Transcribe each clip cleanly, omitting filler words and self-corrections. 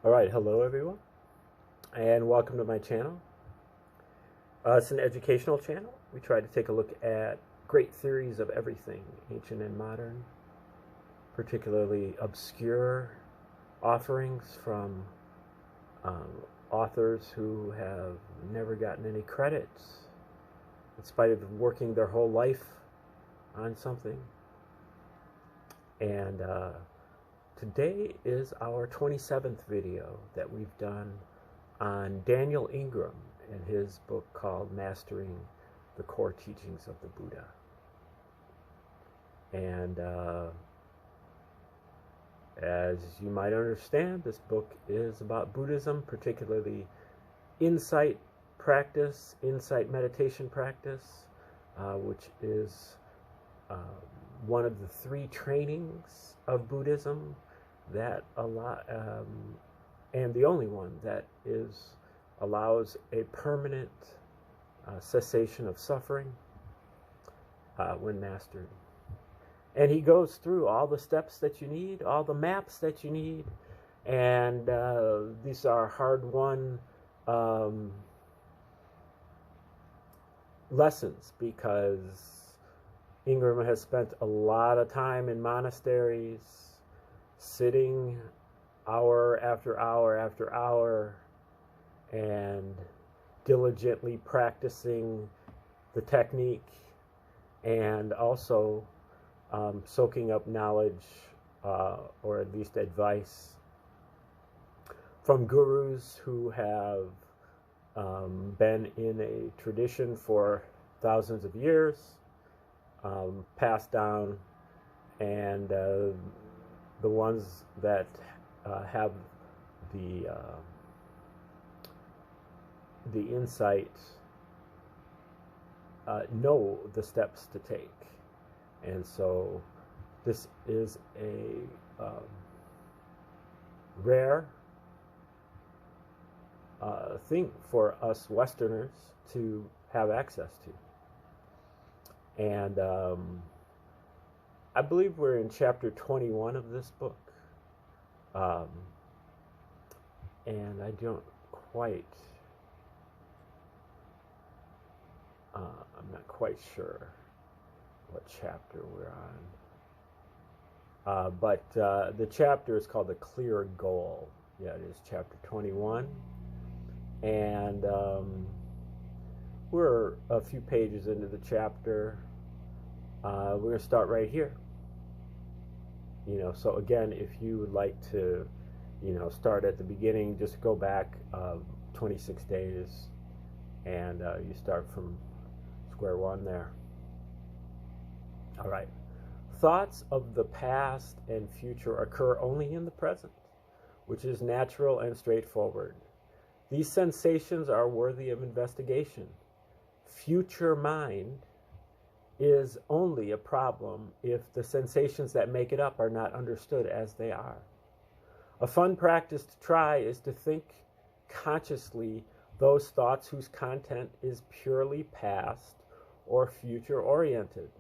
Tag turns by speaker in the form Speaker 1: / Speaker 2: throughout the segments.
Speaker 1: Alright, hello everyone, and welcome to my channel. It's an educational channel. We try to take a look at great theories of everything, ancient and modern, particularly obscure offerings from authors who have never gotten any credits, in spite of working their whole life on something. And today is our 27th video that we've done on Daniel Ingram and his book called Mastering the Core Teachings of the Buddha. And as you might understand, this book is about Buddhism, particularly insight practice, insight meditation practice, which is one of the three trainings of Buddhism that and the only one that allows a permanent cessation of suffering when mastered. And he goes through all the steps that you need, all the maps that you need, and these are hard-won lessons, because Ingram has spent a lot of time in monasteries, sitting hour after hour after hour, and diligently practicing the technique, and also soaking up knowledge, or at least advice, from gurus who have been in a tradition for thousands of years, passed down, and the ones that have the insight know the steps to take. And so this is a rare thing for us Westerners to have access to. And I believe we're in chapter 21 of this book. And I don't quite, I'm not quite sure what chapter we're on. But the chapter is called The Clear Goal. Yeah, it is chapter 21. And we're a few pages into the chapter. We're going to start right here. So again, if you would like to, start at the beginning, just go back 26 days, and you start from square one there. All right. Thoughts of the past and future occur only in the present, which is natural and straightforward. These sensations are worthy of investigation. Future mind is only a problem if the sensations that make it up are not understood as they are. A fun practice to try is to think consciously those thoughts whose content is purely past or future oriented.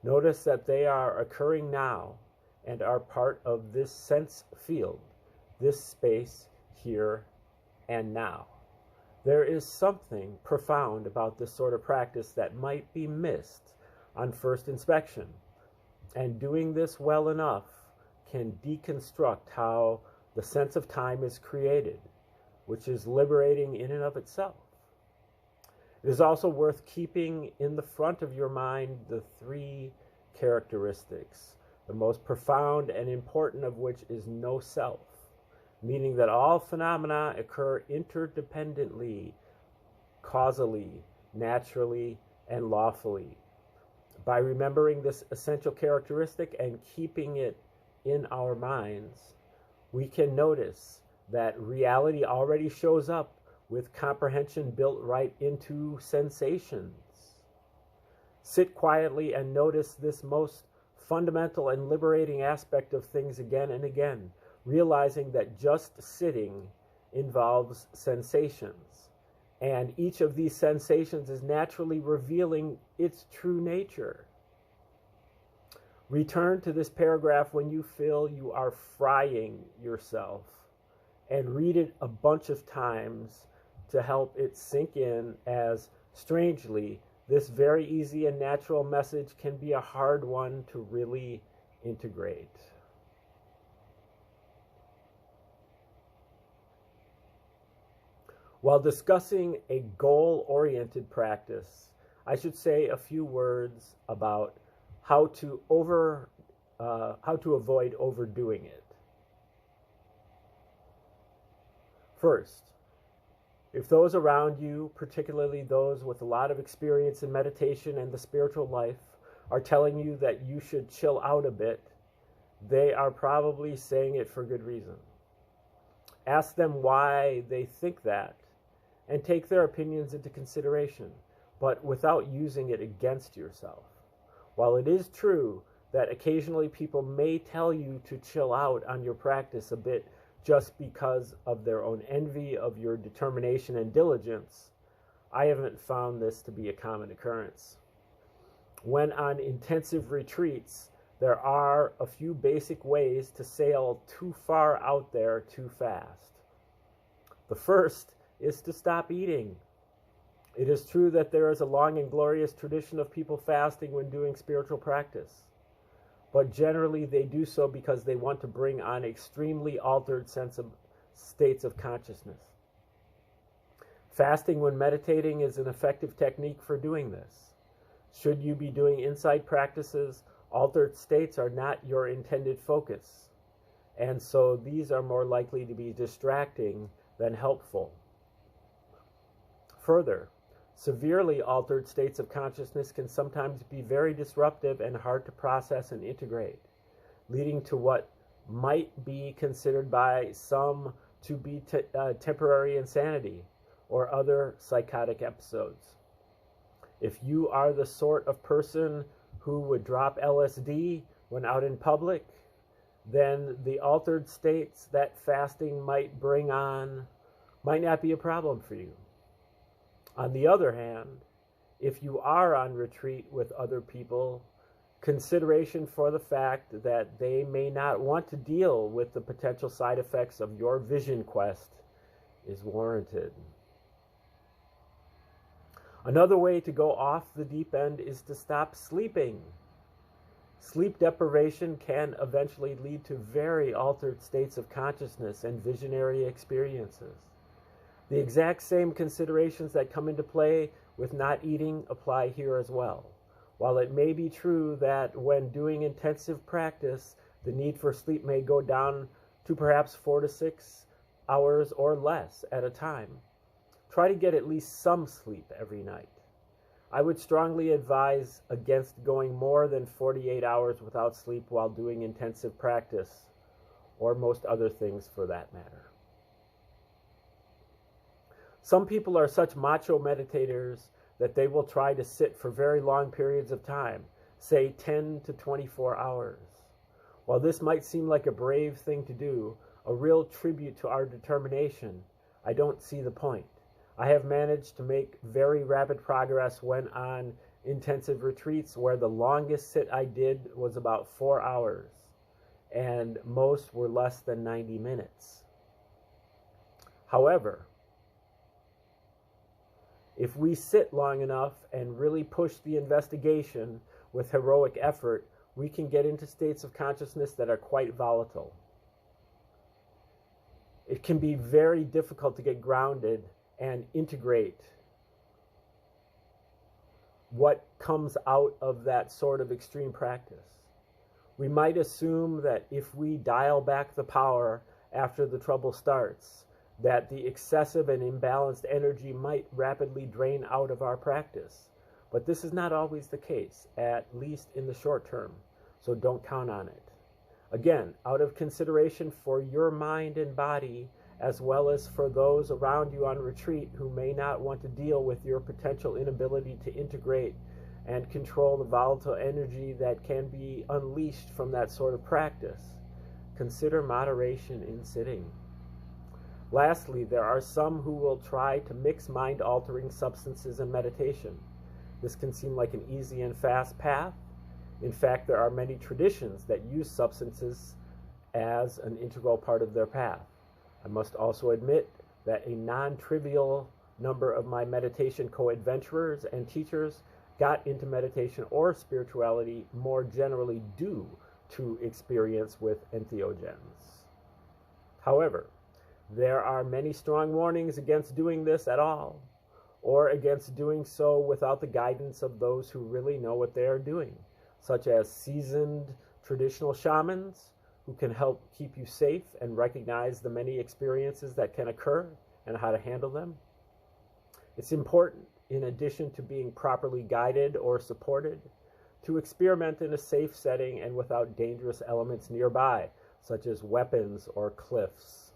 Speaker 1: Notice that they are occurring now and are part of this sense field, this space here and now. There is something profound about this sort of practice that might be missed on first inspection, and doing this well enough can deconstruct how the sense of time is created, which is liberating in and of itself. It is also worth keeping in the front of your mind the three characteristics, the most profound and important of which is no self, meaning that all phenomena occur interdependently, causally, naturally, and lawfully. By remembering this essential characteristic and keeping it in our minds, we can notice that reality already shows up with comprehension built right into sensations. Sit quietly and notice this most fundamental and liberating aspect of things again and again, realizing that just sitting involves sensations, and each of these sensations is naturally revealing its true nature. Return to this paragraph when you feel you are frying yourself and read it a bunch of times to help it sink in as, strangely, this very easy and natural message can be a hard one to really integrate. While discussing a goal-oriented practice, I should say a few words about how to avoid overdoing it. First, if those around you, particularly those with a lot of experience in meditation and the spiritual life, are telling you that you should chill out a bit, they are probably saying it for good reason. Ask them why they think that, and take their opinions into consideration, but without using it against yourself. While it is true that occasionally people may tell you to chill out on your practice a bit just because of their own envy of your determination and diligence, I haven't found this to be a common occurrence. When on intensive retreats, there are a few basic ways to sail too far out there too fast. The first is to stop eating. It is true that there is a long and glorious tradition of people fasting when doing spiritual practice, but generally they do so because they want to bring on extremely altered states of consciousness. Fasting when meditating is an effective technique for doing this. Should you be doing insight practices, altered states are not your intended focus, and so these are more likely to be distracting than helpful. Further, severely altered states of consciousness can sometimes be very disruptive and hard to process and integrate, leading to what might be considered by some to be temporary insanity or other psychotic episodes. If you are the sort of person who would drop LSD when out in public, then the altered states that fasting might bring on might not be a problem for you. On the other hand, if you are on retreat with other people, consideration for the fact that they may not want to deal with the potential side effects of your vision quest is warranted. Another way to go off the deep end is to stop sleeping. Sleep deprivation can eventually lead to very altered states of consciousness and visionary experiences. The exact same considerations that come into play with not eating apply here as well. While it may be true that when doing intensive practice, the need for sleep may go down to perhaps 4 to 6 hours or less at a time, try to get at least some sleep every night. I would strongly advise against going more than 48 hours without sleep while doing intensive practice, or most other things for that matter. Some people are such macho meditators that they will try to sit for very long periods of time, say 10 to 24 hours. While this might seem like a brave thing to do, a real tribute to our determination, I don't see the point. I have managed to make very rapid progress when on intensive retreats where the longest sit I did was about 4 hours, and most were less than 90 minutes. However, if we sit long enough and really push the investigation with heroic effort, we can get into states of consciousness that are quite volatile. It can be very difficult to get grounded and integrate what comes out of that sort of extreme practice. We might assume that if we dial back the power after the trouble starts, that the excessive and imbalanced energy might rapidly drain out of our practice. But this is not always the case, at least in the short term, so don't count on it. Again, out of consideration for your mind and body, as well as for those around you on retreat who may not want to deal with your potential inability to integrate and control the volatile energy that can be unleashed from that sort of practice, consider moderation in sitting. Lastly, there are some who will try to mix mind-altering substances and meditation. This can seem like an easy and fast path. In fact, there are many traditions that use substances as an integral part of their path. I must also admit that a non-trivial number of my meditation co-adventurers and teachers got into meditation or spirituality more generally due to experience with entheogens. However, there are many strong warnings against doing this at all, or against doing so without the guidance of those who really know what they are doing, such as seasoned traditional shamans who can help keep you safe and recognize the many experiences that can occur and how to handle them. It's important, in addition to being properly guided or supported, to experiment in a safe setting and without dangerous elements nearby, such as weapons or cliffs.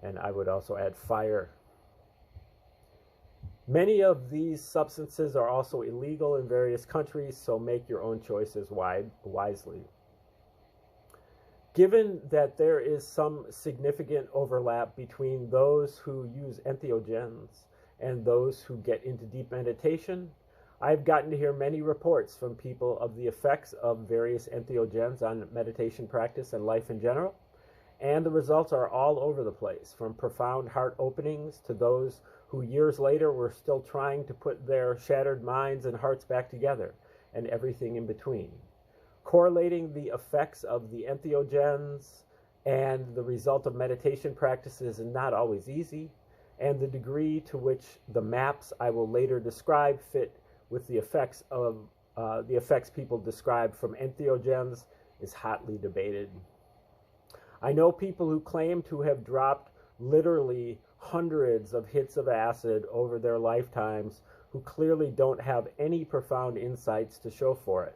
Speaker 1: And I would also add fire. Many of these substances are also illegal in various countries, so make your own choices wisely. Given that there is some significant overlap between those who use entheogens and those who get into deep meditation, I've gotten to hear many reports from people of the effects of various entheogens on meditation practice and life in general, and the results are all over the place, from profound heart openings to those who years later were still trying to put their shattered minds and hearts back together, and everything in between. Correlating the effects of the entheogens and the result of meditation practices is not always easy, and the degree to which the maps I will later describe fit with the effects people describe from entheogens is hotly debated. I know people who claim to have dropped literally hundreds of hits of acid over their lifetimes who clearly don't have any profound insights to show for it.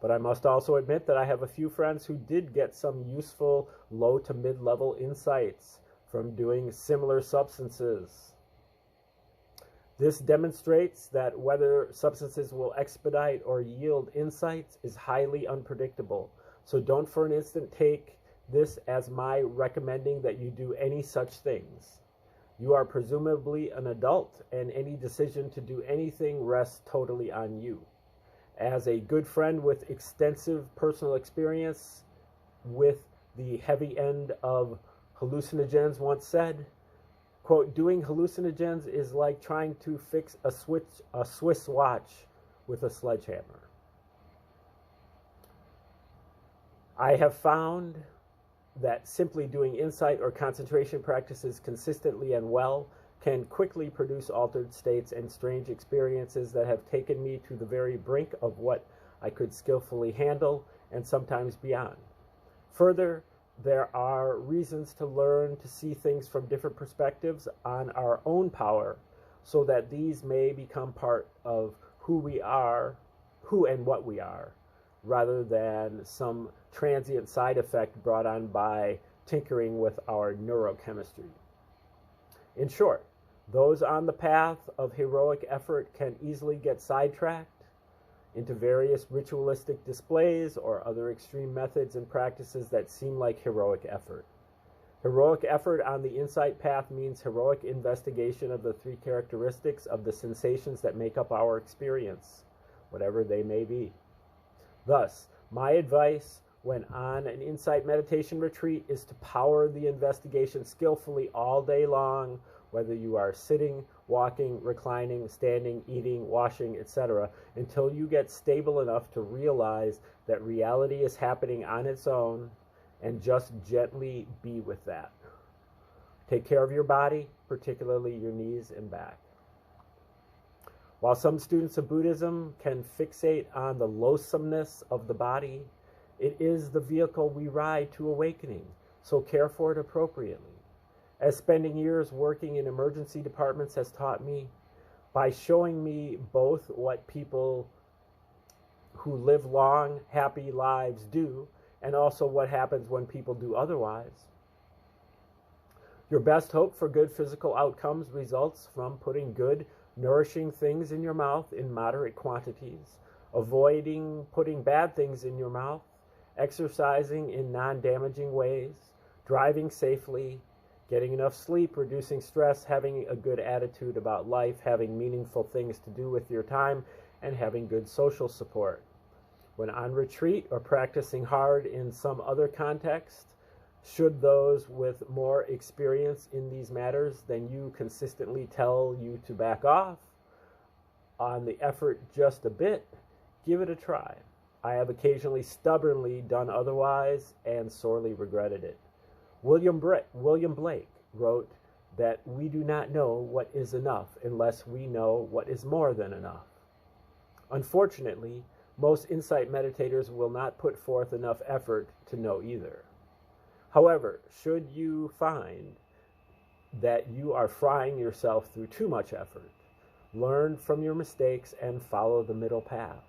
Speaker 1: But I must also admit that I have a few friends who did get some useful low to mid-level insights from doing similar substances. This demonstrates that whether substances will expedite or yield insights is highly unpredictable. So don't for an instant take this as my recommending that you do any such things. You are presumably an adult, and any decision to do anything rests totally on you. As a good friend with extensive personal experience with the heavy end of hallucinogens once said, quote, doing hallucinogens is like trying to fix a Swiss watch with a sledgehammer. I have found that simply doing insight or concentration practices consistently and well can quickly produce altered states and strange experiences that have taken me to the very brink of what I could skillfully handle and sometimes beyond. Further, there are reasons to learn to see things from different perspectives on our own power so that these may become part of who we are, who and what we are, rather than some transient side effect brought on by tinkering with our neurochemistry. In short, those on the path of heroic effort can easily get sidetracked into various ritualistic displays or other extreme methods and practices that seem like heroic effort. Heroic effort on the insight path means heroic investigation of the three characteristics of the sensations that make up our experience, whatever they may be. Thus, my advice when on an insight meditation retreat is to power the investigation skillfully all day long, whether you are sitting, walking, reclining, standing, eating, washing, etc., until you get stable enough to realize that reality is happening on its own, and just gently be with that. Take care of your body, particularly your knees and back. While some students of Buddhism can fixate on the loathsomeness of the body, it is the vehicle we ride to awakening, so care for it appropriately. As spending years working in emergency departments has taught me, by showing me both what people who live long, happy lives do, and also what happens when people do otherwise. Your best hope for good physical outcomes results from putting good, nourishing things in your mouth in moderate quantities, avoiding putting bad things in your mouth, exercising in non-damaging ways, driving safely, getting enough sleep, reducing stress, having a good attitude about life, having meaningful things to do with your time, and having good social support. When on retreat or practicing hard in some other context, Should those with more experience in these matters than you consistently tell you to back off on the effort just a bit, give it a try. I have occasionally stubbornly done otherwise and sorely regretted it. William Blake wrote that we do not know what is enough unless we know what is more than enough. Unfortunately, most insight meditators will not put forth enough effort to know either. However, should you find that you are frying yourself through too much effort, learn from your mistakes and follow the middle path.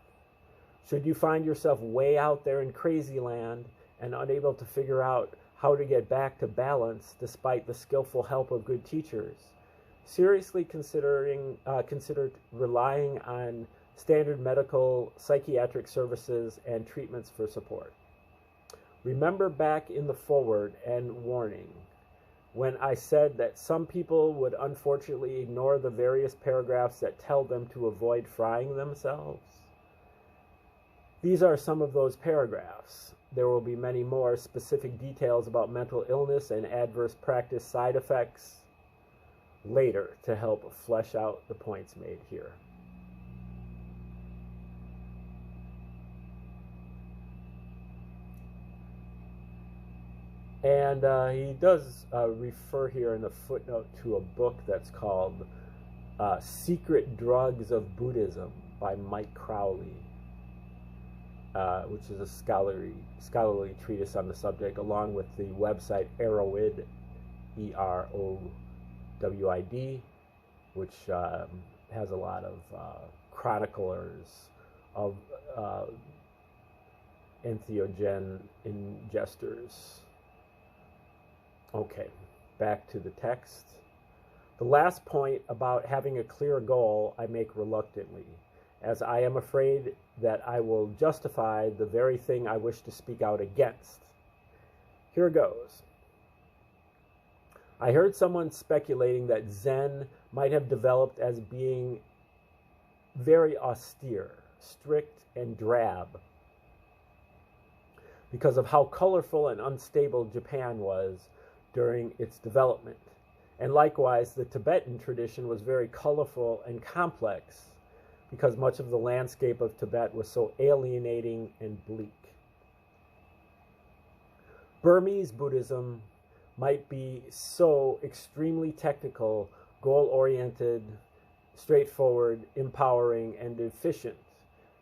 Speaker 1: Should you find yourself way out there in crazy land and unable to figure out how to get back to balance despite the skillful help of good teachers, seriously consider relying on standard medical psychiatric services and treatments for support. Remember back in the foreword and warning when I said that some people would unfortunately ignore the various paragraphs that tell them to avoid frying themselves? These are some of those paragraphs. There will be many more specific details about mental illness and adverse practice side effects later to help flesh out the points made here. And he does refer here in the footnote to a book that's called Secret Drugs of Buddhism by Mike Crowley, which is a scholarly treatise on the subject, along with the website Erowid, EROWID, which has a lot of chroniclers of entheogen ingesters. Okay, back to the text. The last point about having a clear goal I make reluctantly, as I am afraid that I will justify the very thing I wish to speak out against. Here goes. I heard someone speculating that Zen might have developed as being very austere, strict, and drab because of how colorful and unstable Japan was during its development. And likewise, the Tibetan tradition was very colorful and complex because much of the landscape of Tibet was so alienating and bleak. Burmese Buddhism might be so extremely technical, goal-oriented, straightforward, empowering, and efficient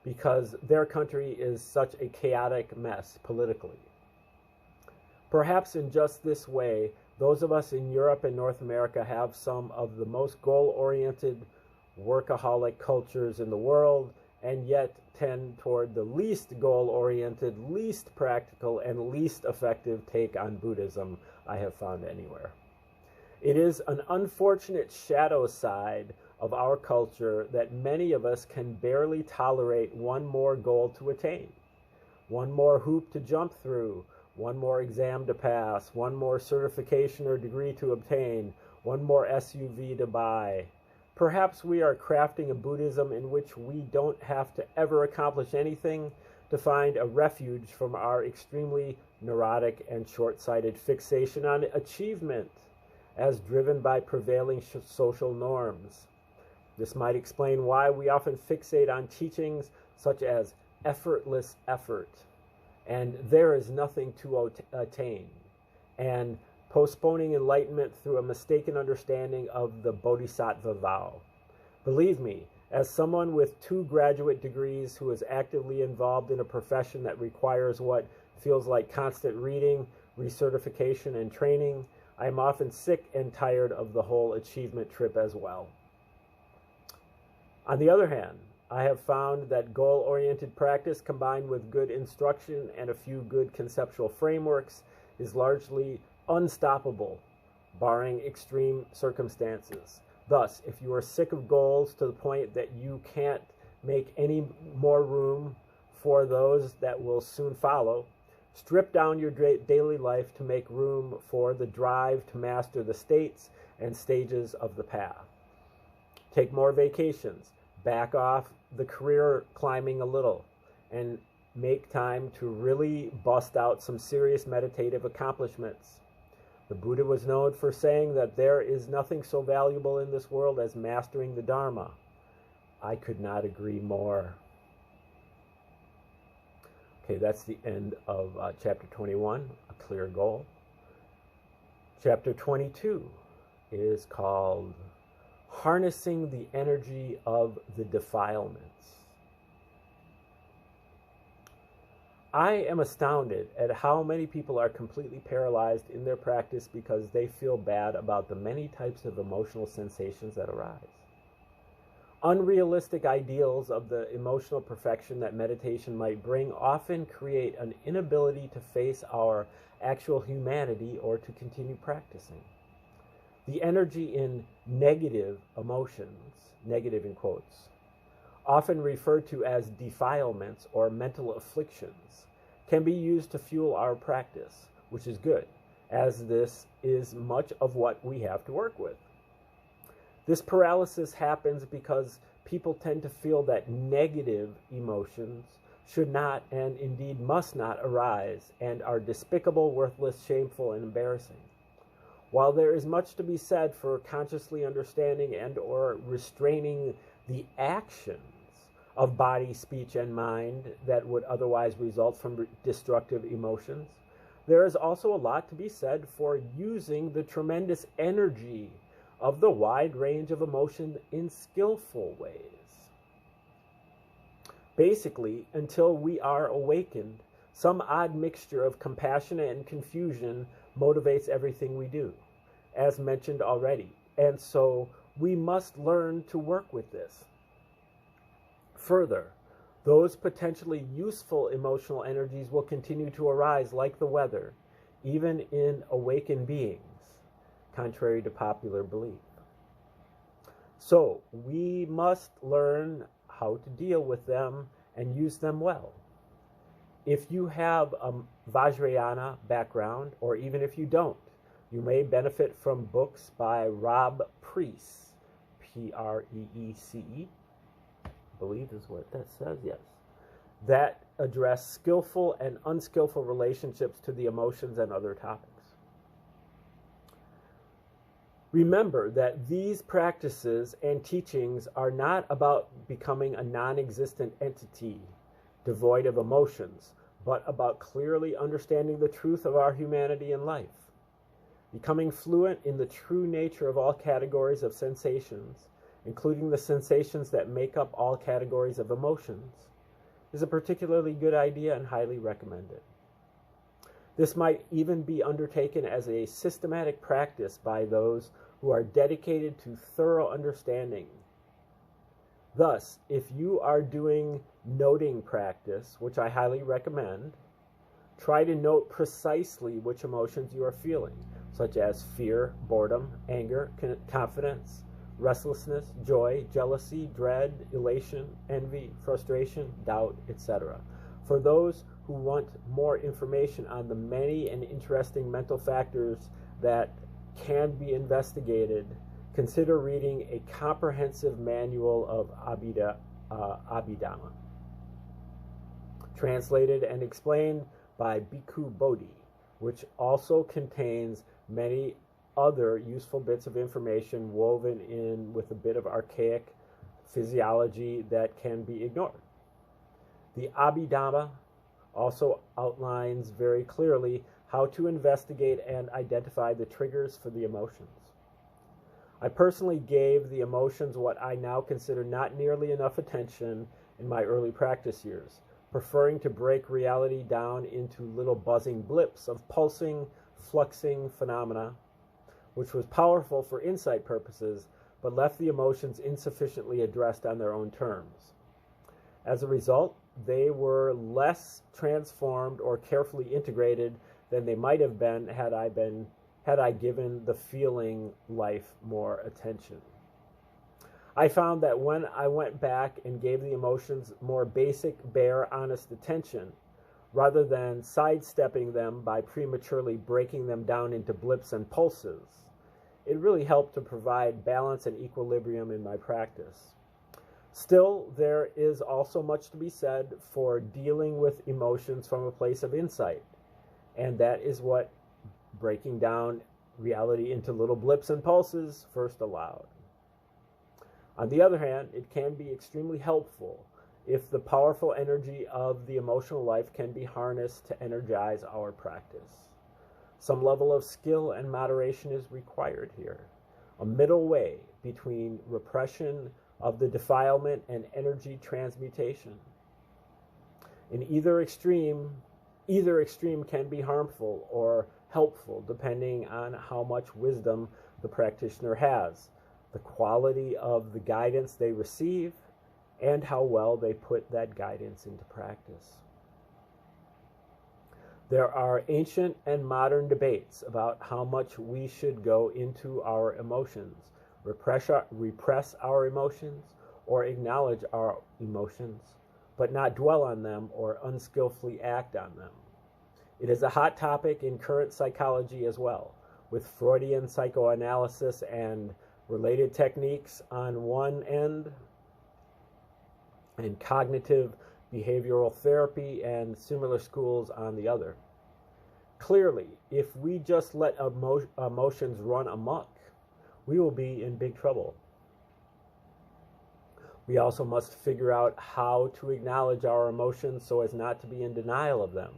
Speaker 1: because their country is such a chaotic mess politically. Perhaps in just this way, those of us in Europe and North America have some of the most goal-oriented, workaholic cultures in the world, and yet tend toward the least goal-oriented, least practical, and least effective take on Buddhism I have found anywhere. It is an unfortunate shadow side of our culture that many of us can barely tolerate one more goal to attain, one more hoop to jump through, one more exam to pass, one more certification or degree to obtain, one more SUV to buy. Perhaps we are crafting a Buddhism in which we don't have to ever accomplish anything to find a refuge from our extremely neurotic and short-sighted fixation on achievement as driven by prevailing social norms. This might explain why we often fixate on teachings such as effortless effort, and there is nothing to attain, and postponing enlightenment through a mistaken understanding of the Bodhisattva vow. Believe me, as someone with 2 graduate degrees who is actively involved in a profession that requires what feels like constant reading, recertification, and training, I am often sick and tired of the whole achievement trip as well. On the other hand, I have found that goal-oriented practice combined with good instruction and a few good conceptual frameworks is largely unstoppable, barring extreme circumstances. Thus, if you are sick of goals to the point that you can't make any more room for those that will soon follow, strip down your daily life to make room for the drive to master the states and stages of the path. Take more vacations, back off the career climbing a little, and make time to really bust out some serious meditative accomplishments. The Buddha was known for saying that there is nothing so valuable in this world as mastering the Dharma. I could not agree more. Okay, that's the end of chapter 21, A Clear Goal. Chapter 22 is called Harnessing the Energy of the Defilements. I am astounded at how many people are completely paralyzed in their practice because they feel bad about the many types of emotional sensations that arise. Unrealistic ideals of the emotional perfection that meditation might bring often create an inability to face our actual humanity or to continue practicing. The energy in negative emotions, negative in quotes, often referred to as defilements or mental afflictions, can be used to fuel our practice, which is good, as this is much of what we have to work with. This paralysis happens because people tend to feel that negative emotions should not and indeed must not arise and are despicable, worthless, shameful, and embarrassing. While there is much to be said for consciously understanding and or restraining the actions of body, speech, and mind that would otherwise result from destructive emotions, there is also a lot to be said for using the tremendous energy of the wide range of emotion in skillful ways. Basically, until we are awakened, some odd mixture of compassion and confusion motivates everything we do, as mentioned already, and so we must learn to work with this. Further, those potentially useful emotional energies will continue to arise like the weather, even in awakened beings, contrary to popular belief. So, we must learn how to deal with them and use them well. If you have a Vajrayana background, or even if you don't, you may benefit from books by Rob Preece, Preece, I believe is what that says, yes, that address skillful and unskillful relationships to the emotions and other topics. Remember that these practices and teachings are not about becoming a non-existent entity devoid of emotions, but about clearly understanding the truth of our humanity and life. Becoming fluent in the true nature of all categories of sensations, including the sensations that make up all categories of emotions, is a particularly good idea and highly recommended. This might even be undertaken as a systematic practice by those who are dedicated to thorough understanding. Thus, if you are doing noting practice, which I highly recommend, try to note precisely which emotions you are feeling, such as fear, boredom, anger, confidence, restlessness, joy, jealousy, dread, elation, envy, frustration, doubt, etc. For those who want more information on the many and interesting mental factors that can be investigated, consider reading a comprehensive manual of Abhidhamma, translated and explained by Bhikkhu Bodhi, which also contains many other useful bits of information woven in with a bit of archaic physiology that can be ignored. The Abhidhamma also outlines very clearly how to investigate and identify the triggers for the emotions. I personally gave the emotions what I now consider not nearly enough attention in my early practice years, preferring to break reality down into little buzzing blips of pulsing, fluxing phenomena, which was powerful for insight purposes, but left the emotions insufficiently addressed on their own terms. As a result, they were less transformed or carefully integrated than they might have been had I given the feeling life more attention. I found that when I went back and gave the emotions more basic, bare, honest attention, rather than sidestepping them by prematurely breaking them down into blips and pulses, it really helped to provide balance and equilibrium in my practice. Still, there is also much to be said for dealing with emotions from a place of insight, and that is what breaking down reality into little blips and pulses first allowed. On the other hand, it can be extremely helpful if the powerful energy of the emotional life can be harnessed to energize our practice. Some level of skill and moderation is required here, a middle way between repression of the defilement and energy transmutation. In either extreme can be harmful or helpful depending on how much wisdom the practitioner has, the quality of the guidance they receive, and how well they put that guidance into practice. There are ancient and modern debates about how much we should go into our emotions, repress our emotions, or acknowledge our emotions, but not dwell on them or unskillfully act on them. It is a hot topic in current psychology as well, with Freudian psychoanalysis and related techniques on one end, and cognitive behavioral therapy and similar schools on the other. Clearly, if we just let emotions run amok, we will be in big trouble. We also must figure out how to acknowledge our emotions so as not to be in denial of them.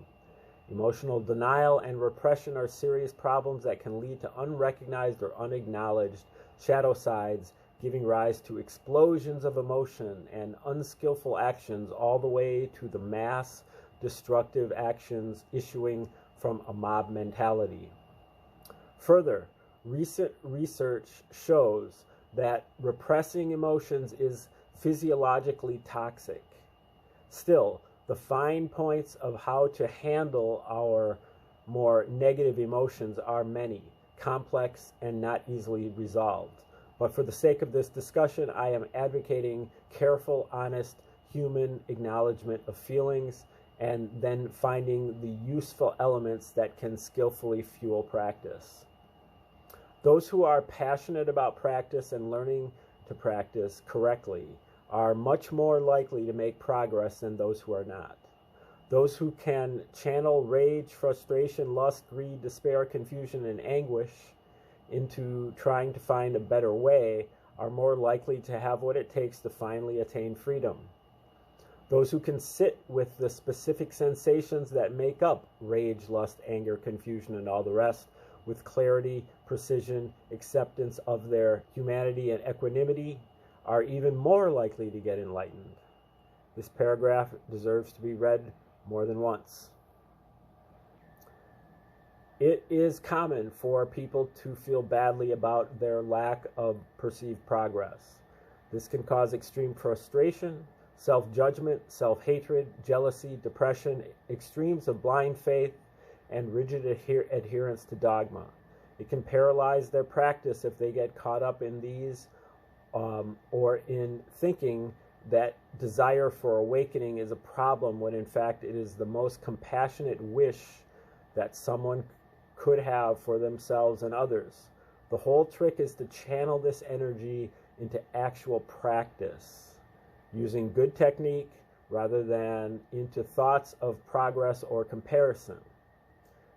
Speaker 1: Emotional denial and repression are serious problems that can lead to unrecognized or unacknowledged shadow sides, giving rise to explosions of emotion and unskillful actions, all the way to the mass destructive actions issuing from a mob mentality. Further, recent research shows that repressing emotions is physiologically toxic. Still, the fine points of how to handle our more negative emotions are many, complex, and not easily resolved. But for the sake of this discussion, I am advocating careful, honest, human acknowledgement of feelings, and then finding the useful elements that can skillfully fuel practice. Those who are passionate about practice and learning to practice correctly are much more likely to make progress than those who are not. Those who can channel rage, frustration, lust, greed, despair, confusion, and anguish into trying to find a better way are more likely to have what it takes to finally attain freedom. Those who can sit with the specific sensations that make up rage, lust, anger, confusion, and all the rest with clarity, precision, acceptance of their humanity, and equanimity are even more likely to get enlightened. This paragraph deserves to be read more than once. It is common for people to feel badly about their lack of perceived progress. This can cause extreme frustration, self-judgment, self-hatred, jealousy, depression, extremes of blind faith, and rigid adherence to dogma. It can paralyze their practice if they get caught up in these or in thinking that desire for awakening is a problem when in fact it is the most compassionate wish that someone could have for themselves and others. The whole trick is to channel this energy into actual practice, using good technique rather than into thoughts of progress or comparison.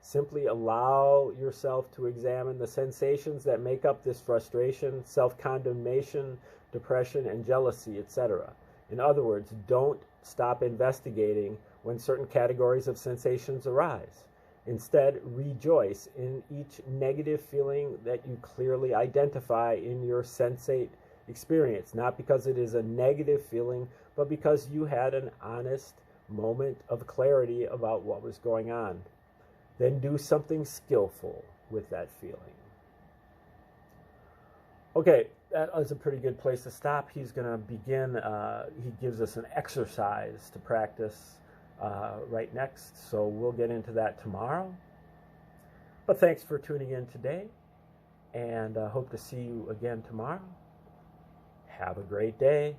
Speaker 1: Simply allow yourself to examine the sensations that make up this frustration, self-condemnation, depression, and jealousy, etc. In other words, don't stop investigating when certain categories of sensations arise. Instead, rejoice in each negative feeling that you clearly identify in your sensate experience, not because it is a negative feeling, but because you had an honest moment of clarity about what was going on. Then do something skillful with that feeling. Okay, that is a pretty good place to stop. He's going to begin, he gives us an exercise to practice right next, so we'll get into that tomorrow. But thanks for tuning in today, and hope to see you again tomorrow. Have a great day.